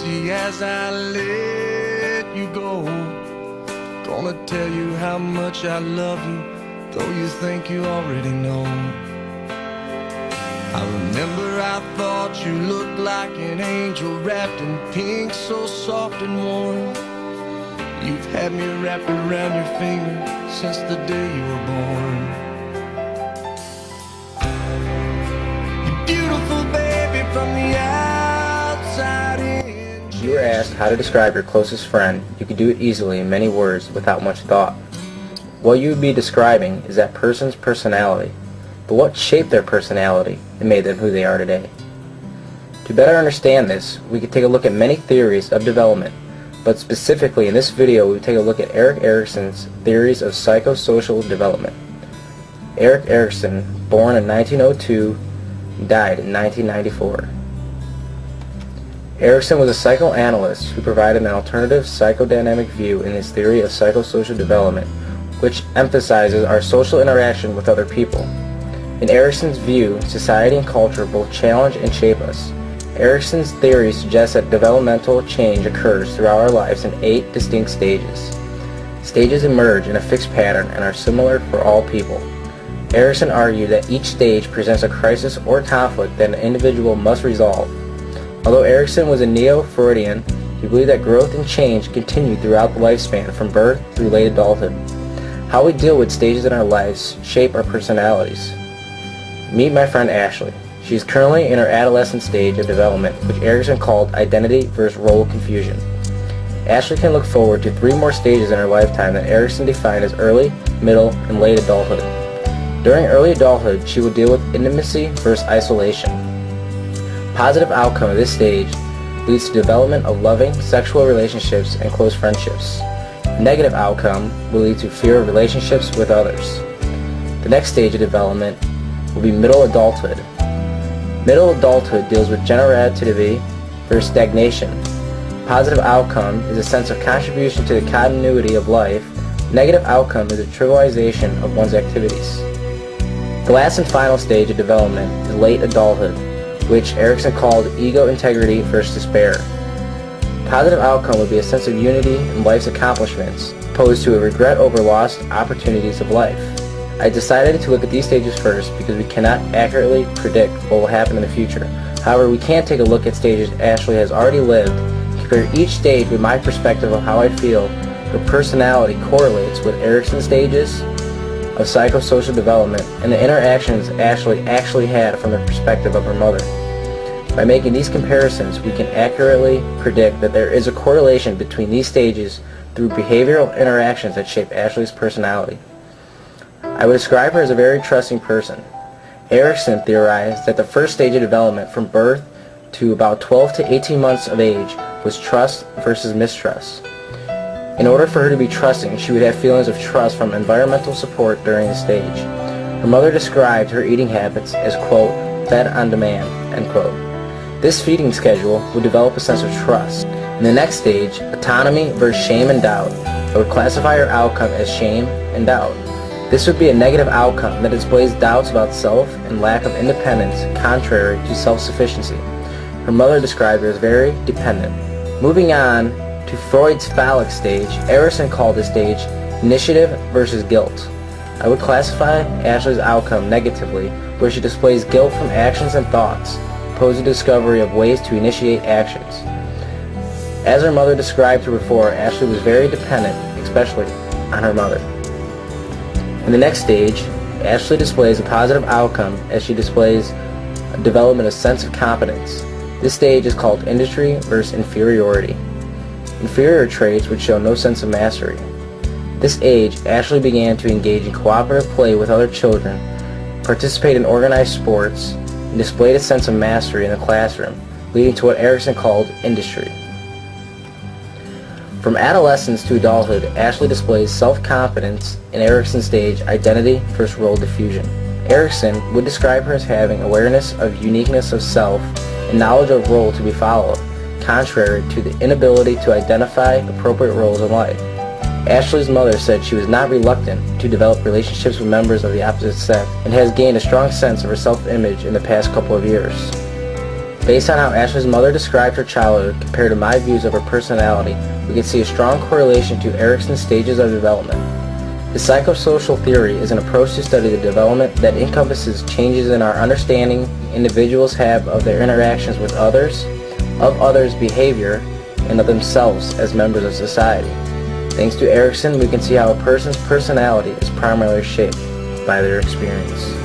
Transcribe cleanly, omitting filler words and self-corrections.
see as I let you go. Gonna tell you how much I love you, though you think you already know. I remember I thought you looked like an angel wrapped in pink, so soft and warm. You've had me wrapped around your finger since the day you were born. You're beautiful, baby, from the outside in. If you were asked how to describe your closest friend, you could do it easily in many words without much thought. What you would be describing is that person's personality. But what shaped their personality and made them who they are today? To better understand this, we could take a look at many theories of development, but specifically in this video we take a look at Erik 8's theories of psychosocial development. Erik 8, born in 1902, died in 1994. Erickson was a psychoanalyst who provided an alternative psychodynamic view in his theory of psychosocial development, which emphasizes our social interaction with other people. In Erickson's view, society and culture both challenge and shape us. Erickson's theory suggests that developmental change occurs throughout our lives in 8 distinct stages. Stages emerge in a fixed pattern and are similar for all people. Erickson argued that each stage presents a crisis or conflict that an individual must resolve. Although Erickson was a neo-Freudian, he believed that growth and change continued throughout the lifespan from birth through late adulthood. How we deal with stages in our lives shape our personalities. Meet my friend Ashley. She is currently in her adolescent stage of development, which Erickson called identity versus role confusion. Ashley can look forward to 3 more stages in her lifetime that Erickson defined as early, middle, and late adulthood. During early adulthood, she will deal with intimacy versus isolation. Positive outcome of this stage leads to development of loving, sexual relationships and close friendships. Negative outcome will lead to fear of relationships with others. The next stage of development will be middle adulthood. Middle adulthood deals with generativity versus stagnation. Positive outcome is a sense of contribution to the continuity of life. Negative outcome is a trivialization of one's activities. The last and final stage of development is late adulthood, which Erickson called ego integrity versus despair. Positive outcome would be a sense of unity in life's accomplishments, opposed to a regret over lost opportunities of life. I decided to look at these stages first because we cannot accurately predict what will happen in the future. However, we can take a look at stages Ashley has already lived, compare each stage with my perspective of how I feel her personality correlates with Erickson's stages of psychosocial development and the interactions Ashley actually had from the perspective of her mother. By making these comparisons, we can accurately predict that there is a correlation between these stages through behavioral interactions that shape Ashley's personality. I would describe her as a very trusting person. Erickson theorized that the first stage of development from birth to about 12 to 18 months of age was trust versus mistrust. In order for her to be trusting, she would have feelings of trust from environmental support during the stage. Her mother described her eating habits as, quote, fed on demand, end quote. This feeding schedule would develop a sense of trust. In the next stage, autonomy versus shame and doubt, I would classify her outcome as shame and doubt. This would be a negative outcome that displays doubts about self and lack of independence contrary to self-sufficiency. Her mother described her as very dependent. Moving on to Freud's phallic stage, Erickson called this stage initiative versus guilt. I would classify Ashley's outcome negatively, where she displays guilt from actions and thoughts, opposed to discovery of ways to initiate actions. As her mother described her before, Ashley was very dependent, especially on her mother. In the next stage, Ashley displays a positive outcome as she displays a development of sense of competence. This stage is called industry versus inferiority. Inferior traits would show no sense of mastery. This age, Ashley began to engage in cooperative play with other children, participate in organized sports, and displayed a sense of mastery in the classroom, leading to what Erickson called industry. From adolescence to adulthood, Ashley displays self-confidence in Erickson's stage identity versus role diffusion. Erickson would describe her as having awareness of uniqueness of self and knowledge of role to be followed, contrary to the inability to identify appropriate roles in life. Ashley's mother said she was not reluctant to develop relationships with members of the opposite sex and has gained a strong sense of her self-image in the past couple of years. Based on how Ashley's mother described her childhood compared to my views of her personality, we can see a strong correlation to Erickson's stages of development. The psychosocial theory is an approach to study the development that encompasses changes in our understanding individuals have of their interactions with others, of others' behavior, and of themselves as members of society. Thanks to Erickson, we can see how a person's personality is primarily shaped by their experience.